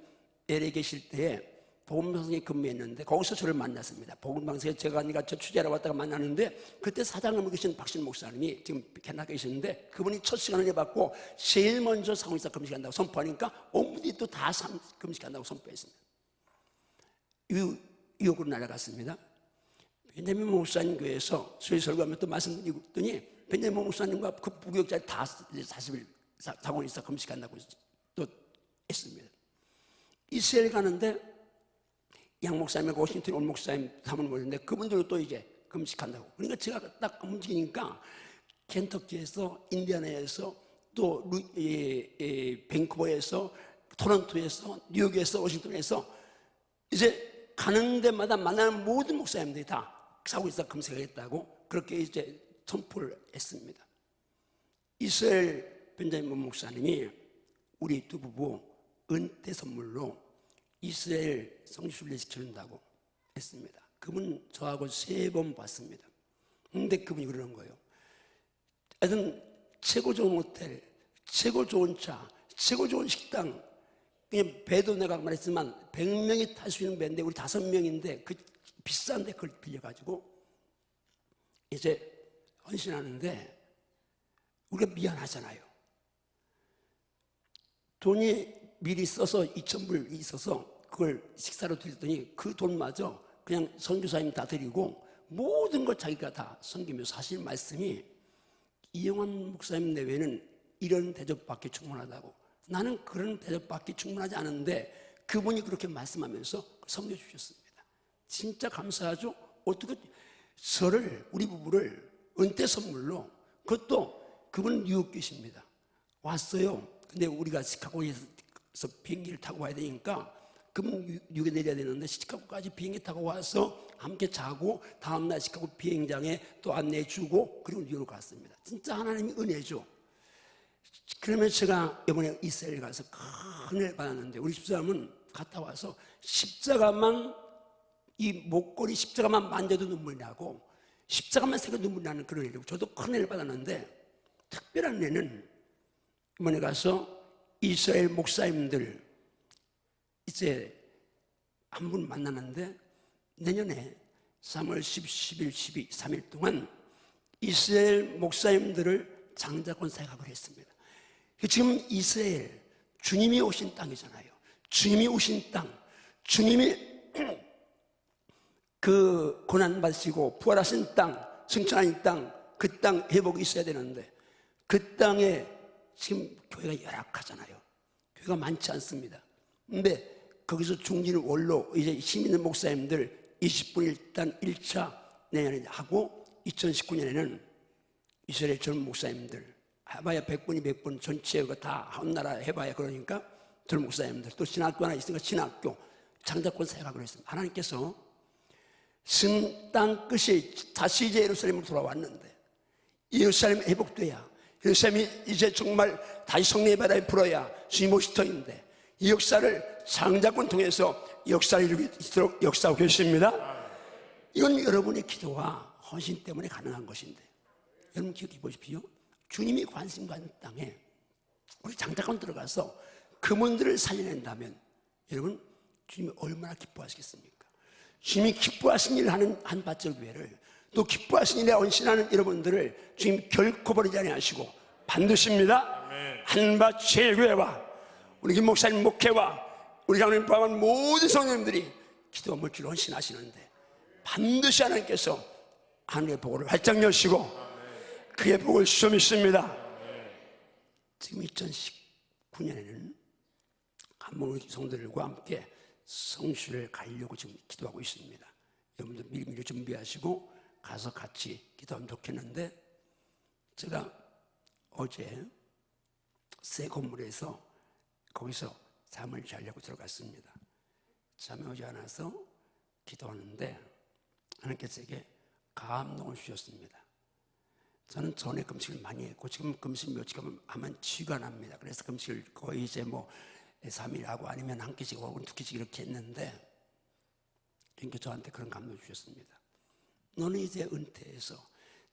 LA 계실 때에 복음방송에 근무했는데 거기서 저를 만났습니다. 복음방송에 제가 저 취재하러 왔다가 만났는데 그때 사장님으로 계신 박순일 목사님이 지금 캐나다에 계시는데 그분이 첫 시간을 해봤고 제일 먼저 상호이사 금식한다고 선포하니까 온 분들이 또 다 금식한다고 선포했습니다. 뉴욕으로 날아갔습니다. 벤자민 목사님 교회에서 수요 설교하면 또 말씀드리더니 벤자민 목사님과 그 부교육자들 다 40일 상호이사 금식한다고 또 했습니다. 이스라엘 가는데 양 목사님하고 워싱턴 올 목사님 사모님 오는데 그분들도 또 이제 금식한다고. 그러니까 제가 딱 움직이니까 켄터키에서 인디애나에서 또 밴쿠버에서 토론토에서 뉴욕에서 워싱턴에서 이제 가는 데마다 만나는 모든 목사님들이 다 사고이사 금식하겠다고 그렇게 이제 선포를 했습니다. 이스라엘 벤자민 목사님이 우리 두 부부 은퇴 선물로 이스라엘 성지순례 시켜준다고 했습니다. 그분 저하고 3번 봤습니다. 근데 그분이 그러는 거예요. 하여튼 최고 좋은 호텔, 최고 좋은 차, 최고 좋은 식당, 그냥 배도 내가 말했지만 100명이 탈 수 있는 배인데 우리 5명인데 그 비싼데 그걸 빌려가지고 이제 헌신하는데 우리가 미안하잖아요. 돈이 미리 써서 2,000불 있어서 그걸 식사로 드렸더니 그 돈마저 그냥 선교사님 다 드리고 모든 걸 자기가 다 섬기면서 하실 말씀이 이영환 목사님 내외는 이런 대접받기 충분하다고. 나는 그런 대접받기 충분하지 않은데 그분이 그렇게 말씀하면서 섬겨주셨습니다. 진짜 감사하죠. 어떻게 저를 우리 부부를 은퇴 선물로, 그것도 그분은 뉴욕 계십니다. 왔어요. 근데 우리가 시카고에서 비행기를 타고 와야 되니까 그분 뉴욕에 내려야 되는데 시카고까지 비행기 타고 와서 함께 자고 다음날 시카고 비행장에 또 안내해주고 그리고 뉴욕으로 갔습니다. 진짜 하나님이 은혜죠. 그러면 제가 이번에 이스라엘 가서 큰 은혜를 받았는데 우리 집사람은 갔다 와서 십자가만, 이 목걸이 십자가만 만져도 눈물이 나고 십자가만 새겨 눈물이 나는 그런 은혜고, 저도 큰 은혜를 받았는데 특별한 은혜는 이번에 가서 이스라엘 목사님들 이제 한 분 만나는데 내년에 3월 10, 11, 12, 3일 동안 이스라엘 목사님들을 장자권 사역을 했습니다. 지금 이스라엘 주님이 오신 땅이잖아요. 주님이 오신 땅, 주님이 그 고난받으시고 부활하신 땅, 승천하신 땅, 그 땅 회복이 있어야 되는데 그 땅에 지금 교회가 열악하잖아요. 교회가 많지 않습니다. 근데 거기서 중진 원로 이제 힘 있는 목사님들 20분 일단 1차 내년에 하고 2019년에는 이스라엘 젊은 목사님들 해봐야 100분이 100분 전체가 다 한 나라 해봐야 그러니까 젊은 목사님들 또 신학교 하나 있으니까 신학교 장자권 사역하기로 했습니다. 하나님께서 신 땅 끝이 다시 이제 예루살렘으로 돌아왔는데 예루살렘이 회복돼야, 예루살렘이 이제 정말 다시 성령의 바다에 불어야 주님 오실 터인데 이 역사를 장자권 통해서 역사를 이루도록 역사하고 계십니다. 이건 여러분의 기도와 헌신 때문에 가능한 것인데 여러분 기억해 보십시오. 주님이 관심 가는 땅에 우리 장자권 들어가서 그분들을 살려낸다면 여러분 주님이 얼마나 기뻐하시겠습니까? 주님이 기뻐하신 일을 하는 한밭절 교회를, 또 기뻐하신 일에 헌신하는 여러분들을 주님 결코 버리지 아니하시고 반드시입니다. 한밭 제일교회와 우리 김 목사님 목회와 우리 장로님 포함한 모든 성도님들이 기도와 물질로 헌신하시는데 반드시 하나님께서 하늘의 복을 활짝 여시고 그의 복을 주셔 믿습니다. 지금 2019년에는 한번 우리 성도들과 함께 성수를 가려고 지금 기도하고 있습니다. 여러분들 미리미리 준비하시고 가서 같이 기도하면 좋겠는데, 제가 어제 새 건물에서 거기서 잠을 자려고 들어갔습니다. 잠이 오지 않아서 기도하는데 하나님께서 제게 감동을 주셨습니다. 저는 전에 금식을 많이 했고 지금 금식 며칠 하면 쥐가 납니다. 그래서 금식을 거의 이제 뭐 3일 하고 아니면 한 끼씩 하고 2끼씩 이렇게 했는데 그러니까 저한테 그런 감동을 주셨습니다. 너는 이제 은퇴해서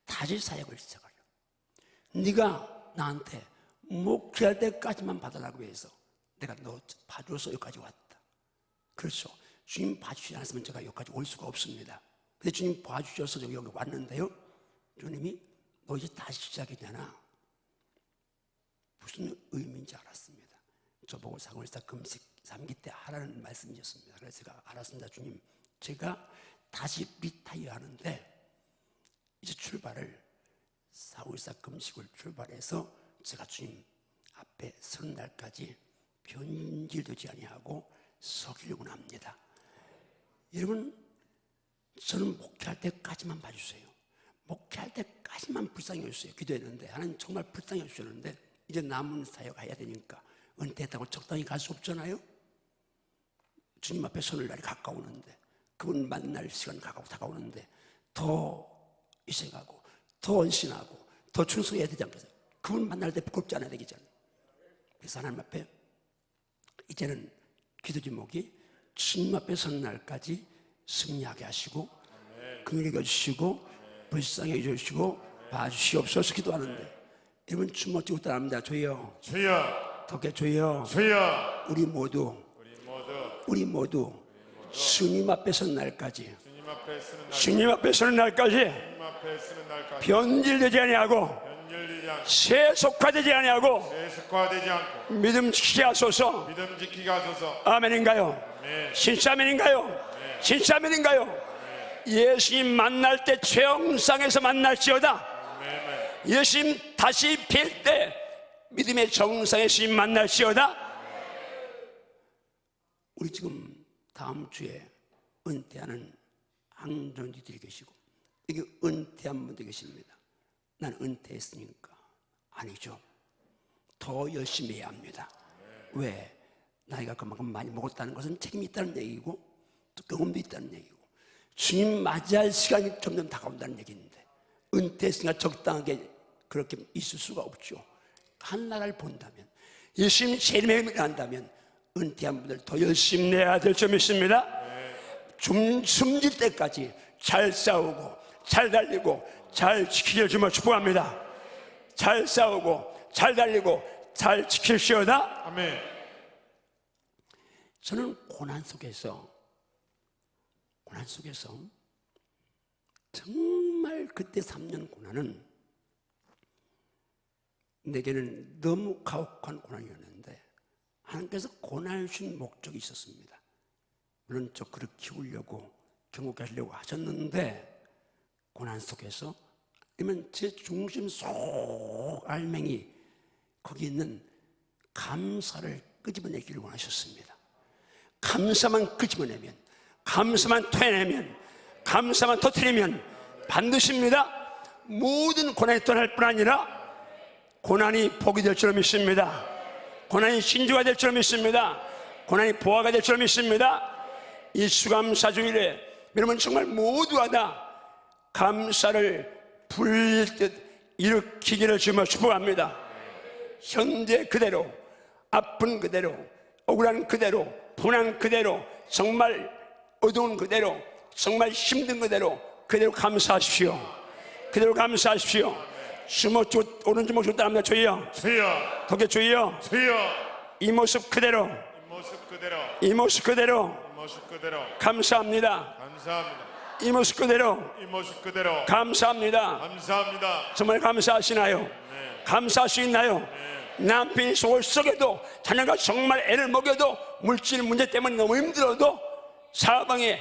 다시 사역을 시작하려. 네가 나한테 목회할 때까지만 받으라고 해서 내가 너 봐줘서 여기까지 왔다. 그렇죠. 주님 봐주지 않았으면 제가 여기까지 올 수가 없습니다. 근데 주님 봐주셔서 여기 왔는데요. 주님이 너 이제 다시 시작이잖아. 무슨 의미인지 알았습니다. 저보고 사고일사 금식 3기 때 하라는 말씀이었습니다. 그래서 제가 알았습니다. 주님, 제가 다시 리타이어 하는데 이제 출발을 사고일사 금식을 출발해서 제가 주님 앞에 서는 날까지 변질되지 아니하고 서기려고 합니다. 여러분, 저는 목회할 때까지만 봐주세요. 목회할 때까지만 불쌍히 해주세요. 기도했는데 하나님 정말 불쌍히 해주셨는데 이제 남은 사역 해야 되니까 은퇴했다고 적당히 갈 수 없잖아요. 주님 앞에 서는 날이 가까우는데 그분 만날 시간 다가오는데 더 희생하고 더 헌신하고 더 충성해야 되지 않겠어요? 그분 만날 때 부끄럽지 않아야 되겠잖아요. 그래서 하나님 앞에 이제는 기도 제목이 주님 앞에 서는 날까지 승리하게 하시고 긍휼히 여겨주시고 불쌍히 여겨주시고 봐주시옵소서 기도하는데 여러분 춤 멋지고 따라합니다. 주여 주여, 덕에 주여 주여, 우리 모두 주님 앞에 서는 날까지 주님 앞에 쓰는 날, 주님 앞에 서는 날까지 주님 앞에 쓰는 날까지 변질되지 아니하고 변절되지 않고 세속화되지 아니하고 세속화되지 않고 믿음 지키게 하소서. 믿음 지키게 하소서. 아멘인가요? 아멘. 진짜 아멘인가요? 진짜 아멘인가요? 예수님 만날 때 최영상에서 만날지어다. 아멘. 예수님 다시 뵐 때 믿음의 정상에 주님 만날지어다. 우리 지금 다음 주에 은퇴하는 항전지들이 계시고 여기 은퇴한 분도 계십니다. 난 은퇴했으니까. 아니죠. 더 열심히 해야 합니다. 왜? 나이가 그만큼 많이 먹었다는 것은 책임이 있다는 얘기고 또 경험도 있다는 얘기고 주님 맞이할 시간이 점점 다가온다는 얘기인데 은퇴했으니까 적당하게 그렇게 있을 수가 없죠. 한 나라를 본다면 예수님 재림에 한다면 은퇴한 분들 더 열심히 내야 될 점 있습니다. 숨질 때까지 잘 싸우고 잘 달리고 잘 지키길 주며 축복합니다. 잘 싸우고 잘 달리고 잘 지킬시오다. 아멘. 저는 고난 속에서 정말 그때 3년 고난은 내게는 너무 가혹한 고난이었는데 하나님께서 고난을 주신 목적이 있었습니다. 물론 저 그를 키우려고 경고케 하려고 하셨는데 고난 속에서 그러면 제 중심 속 알맹이 거기 있는 감사를 끄집어내기를 원하셨습니다. 감사만 끄집어내면, 감사만 토해내면, 감사만 터뜨리면 반드시입니다. 모든 고난이 떠날 뿐 아니라 고난이 복이 될 줄 믿습니다. 고난이 신주가 될 줄 믿습니다. 고난이 보화가 될 줄 믿습니다. 이 수감사주일에 여러분 정말 모두가 다 감사를 불듯 일으키기를 주며 축복합니다. 현재 그대로, 아픈 그대로, 억울한 그대로, 분한 그대로, 정말 어두운 그대로, 정말 힘든 그대로 감사하십시오. 그대로 감사하십시오. 주먹 오른쪽 목줄 따릅니다. 주여, 주여, 덕에 주여, 주여. 이 모습 그대로, 이 모습 그대로, 이 모습 그대로 이 모습 그대로 감사합니다. 감사합니다. 이 모습 그대로 이 모습 그대로 감사합니다. 감사합니다. 정말 감사하시나요? 감사할 수 있나요? 남편이 속을 썩여도 자녀가 정말 애를 먹여도 물질 문제 때문에 너무 힘들어도 사방에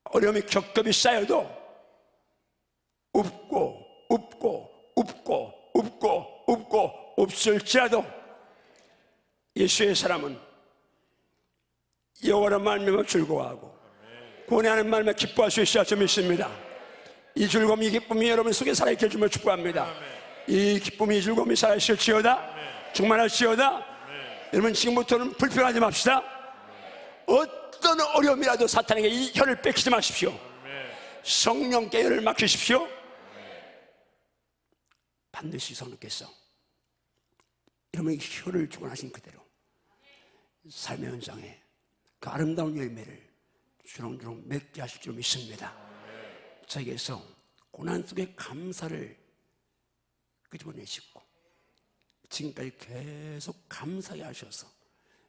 어려움이 겹겹이 쌓여도 웃고 없을지라도 예수의 사람은 여호와를 말미암아 즐거워하고 고뇌하는 말미암아 기뻐할 수 있어야 좀 있습니다. 이 즐거움, 이 기쁨이 여러분 속에 살아있게 해주며 축복합니다. 이 기쁨이, 이 즐거움이 살아있을지어다, 충만할지어다. 여러분 지금부터는 불평하지 맙시다. 어떤 어려움이라도 사탄에게 이 혀를 뺏기지 마십시오. 성령께 혀를 맡기십시오. 반드시 성령께서 여러분의 혀를 주관하신 그대로 삶의 현장에 그 아름다운 열매를 주렁주렁 맺게 하실 줄 믿습니다. 저에게서 고난 속에 감사를 끄집어내시고 지금까지 계속 감사하게 하셔서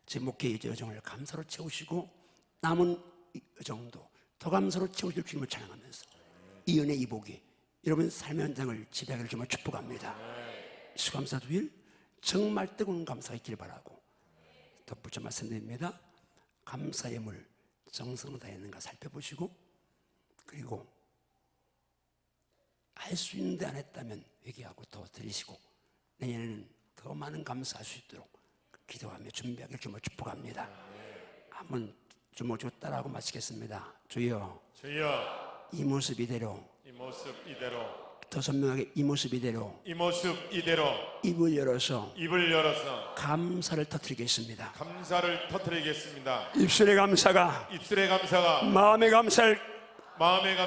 제 목회의 여정을 감사로 채우시고 남은 여정도 더 감사로 채우실 주님을 찬양하면서 이 은혜 이 복이 여러분 삶의 현장을 지배하기를 정말 축복합니다. 수감사주일 정말 뜨거운 감사가 있기를 바라고 덧붙여 말씀드립니다. 감사의 물 정성으로 다했는가 살펴보시고 그리고 할 수 있는데 안 했다면 회개하고 더 드리시고 내년에는 더 많은 감사할 수 있도록 기도하며 준비하기를 정말 축복합니다. 한번 주먹주고 따라하고 마치겠습니다. 주여, 주여, 이 모습 이대로 이 모습 이대로 더 선명하게 이 모습 이대로 이 모습 이대로 입을 열어서 입을 열어서 감사를 터뜨리겠습니다. 감사를 터뜨리겠습니다. 입술의 감사가 입술의 감사가 마음의 감사를 마음의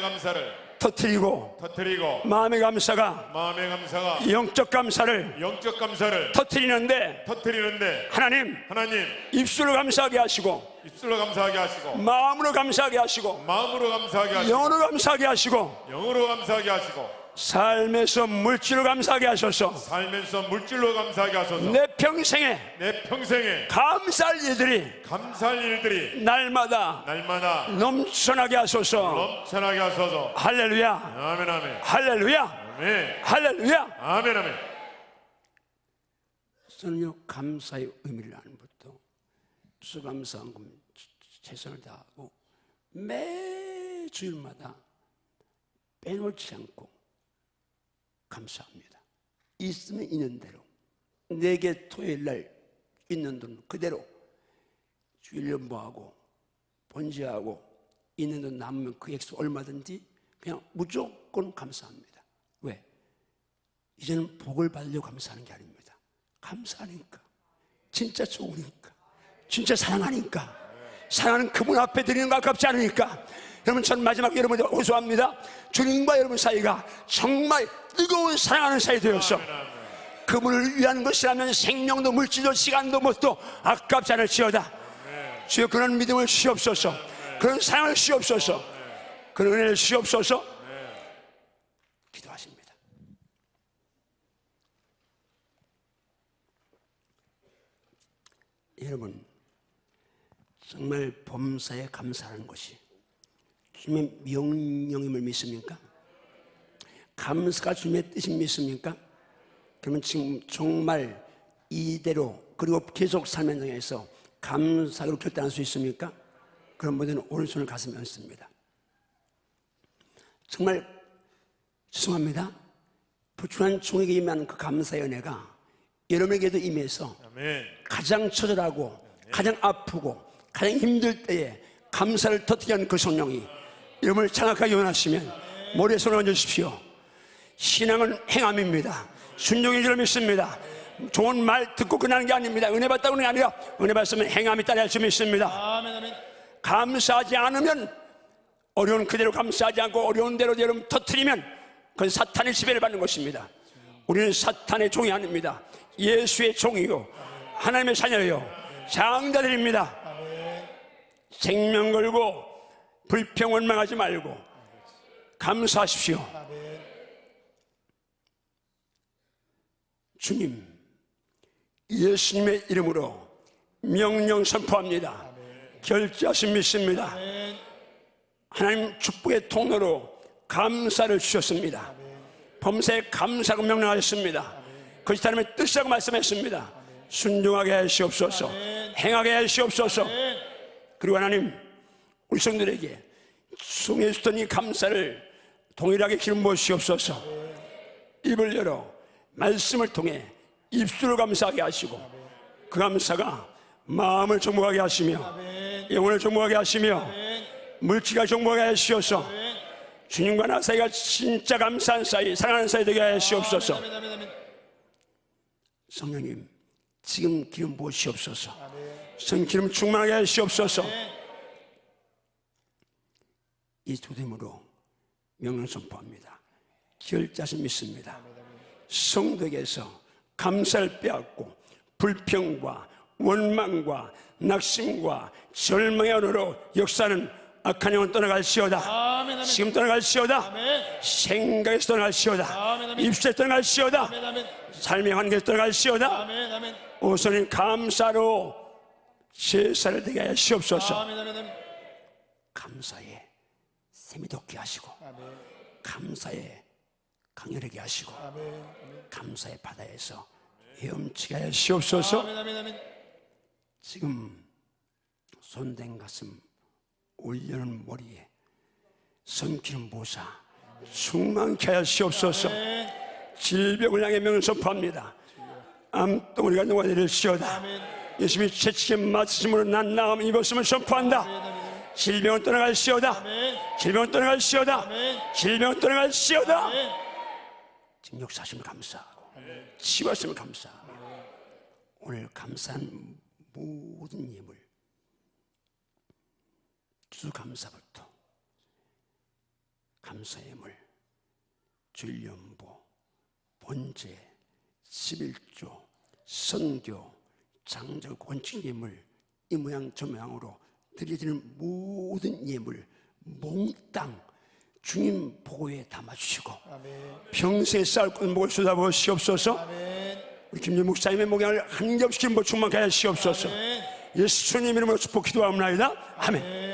감사를 터뜨리고 터뜨리고 마음의 감사가 마음의 감사가 영적 감사를 영적 감사를 터뜨리는데 터뜨리는데 하나님 하나님 입술로 감사하게 하시고 입술로 감사하게 하시고 마음으로 감사하게 하시고 마음으로 감사하게 하시고 영으로 감사하게 하시고 영으로 감사하게 하시고 삶에서 물질로 감사하게 하셔서 살면서 물질로 감사하게 하소서. 내 평생에 내 평생에 감사할 일들이 감사할 일들이 날마다 넘쳐나게 하소서. 넘쳐나게 하소서. 할렐루야. 아멘 아멘. 할렐루야. 아멘. 할렐루야. 아멘 아멘. 저는요 감사의 의미를 아는 것도 추수감사한금 최선을 다하고 매 주일마다 빼놓지 않고 감사합니다. 있으면 있는 대로 내게 토요일 날 있는 돈 그대로 주일 연보하고 번제하고 있는 돈 남으면 그 액수 얼마든지 그냥 무조건 감사합니다. 왜? 이제는 복을 받으려고 감사하는 게 아닙니다. 감사하니까 진짜 좋으니까 진짜 사랑하는 그분 앞에 드리는 거 아깝지 않으니까. 여러분 전 마지막 여러분들 호소합니다. 주님과 여러분 사이가 정말 뜨거운 사랑하는 사이 되었어. 그분을 위한 것이라면 생명도 물질도 시간도 뭣도 아깝지 않을지어다. 주여 그런 믿음을 주옵소서. 그런 사랑을 주옵소서. 그런 은혜를 주옵소서. 기도하십니다. 여러분 정말 범사에 감사하는 것이 주님의 명령임을 믿습니까? 감사가 주님의 뜻임 믿습니까? 그러면 지금 정말 이대로 그리고 계속 삶의 중에서 감사로 결단할 수 있습니까? 그런 분들은 오른손을 가슴에 얹습니다. 정말 죄송합니다. 부추한 종에게 임하는 그 감사의 은혜가 여러분에게도 임해서 가장 처절하고 가장 아프고 가장 힘들 때에 감사를 터뜨리는 그 성령이 여러분을 장악하게 원하시면 머리에 손을 얹으십시오. 신앙은 행함입니다. 순종의 줄 믿습니다. 좋은 말 듣고 끝나는 게 아닙니다. 은혜 받다고는 게 아니라 은혜 받으면 행함이 따라할 줄 믿습니다. 감사하지 않으면 어려운 그대로 감사하지 않고 어려운 대로 여러분 터뜨리면 그건 사탄의 지배를 받는 것입니다. 우리는 사탄의 종이 아닙니다. 예수의 종이요 하나님의 자녀요 장자들입니다. 생명 걸고 불평 원망하지 말고 감사하십시오. 주님 예수님의 이름으로 명령 선포합니다. 결제하신 믿습니다. 하나님 축복의 통로로 감사를 주셨습니다. 범사에 감사하고 명령하셨습니다. 그것이 하나님의 뜻이라고 말씀했습니다. 순종하게 하시옵소서. 행하게 하시옵소서. 그리고 하나님 우리 성도들에게 숭해주던 이 감사를 동일하게 기름 부으시옵소서. 입을 열어 말씀을 통해 입술을 감사하게 하시고 그 감사가 마음을 정복하게 하시며 영혼을 정복하게 하시며 물질을 정복하게 하시옵소서. 주님과 나 사이가 진짜 감사한 사이 사랑하는 사이 되게 하시옵소서. 성령님 지금 기름 부으시옵소서. 성령 기름 충만하게 하시옵소서. 이 두 힘으로 명령 선포합니다. 결자신 믿습니다. 성도에게서 감사를 빼앗고 불평과 원망과 낙심과 절망의 언어로 역사는 악한 영은 떠나갈시오다. 지금 떠나갈시오다. 생각에서 떠나갈시오다. 입술에서 떠나갈시오다. 삶의 환경에서 떠나갈시오다. 우선은 감사로 제사를 드리게 하시옵소서. 감사에 샘이 돋게 하시고 감사에 강렬하게 하시고 감사의 바다에서 헤엄치게 하시옵소서. 지금 손댄 가슴 올려놓은 머리에 선기름 부으사 충만케 하시옵소서. 질병을 향해 명을 선포합니다. 암덩어리가 녹아내릴시오다. 예수님이 채찍에 맞으심으로 난 나음 입었음을 선포한다. 질병은 떠나갈시오다. 질병은 떠나갈시오다. 질병은 떠나갈시오다. 지금 역사하시면 감사하고 치유하시면 감사하고 오늘 감사한 모든 예물 주감사부터 감사예물, 줄연보, 번제, 11조, 선교, 장절, 권칙 예물 이 모양 저 모양으로 드려지는 모든 예물 몽땅 주님 보고에 담아주시고 평생에 쌓을 것 목을 쏟아부으시옵소서. 우리 김준 목사님의 목양을 한 겹씩 충만케 하시옵소서. 예수 주님 이름으로 축복 기도하옵나이다. 아멘.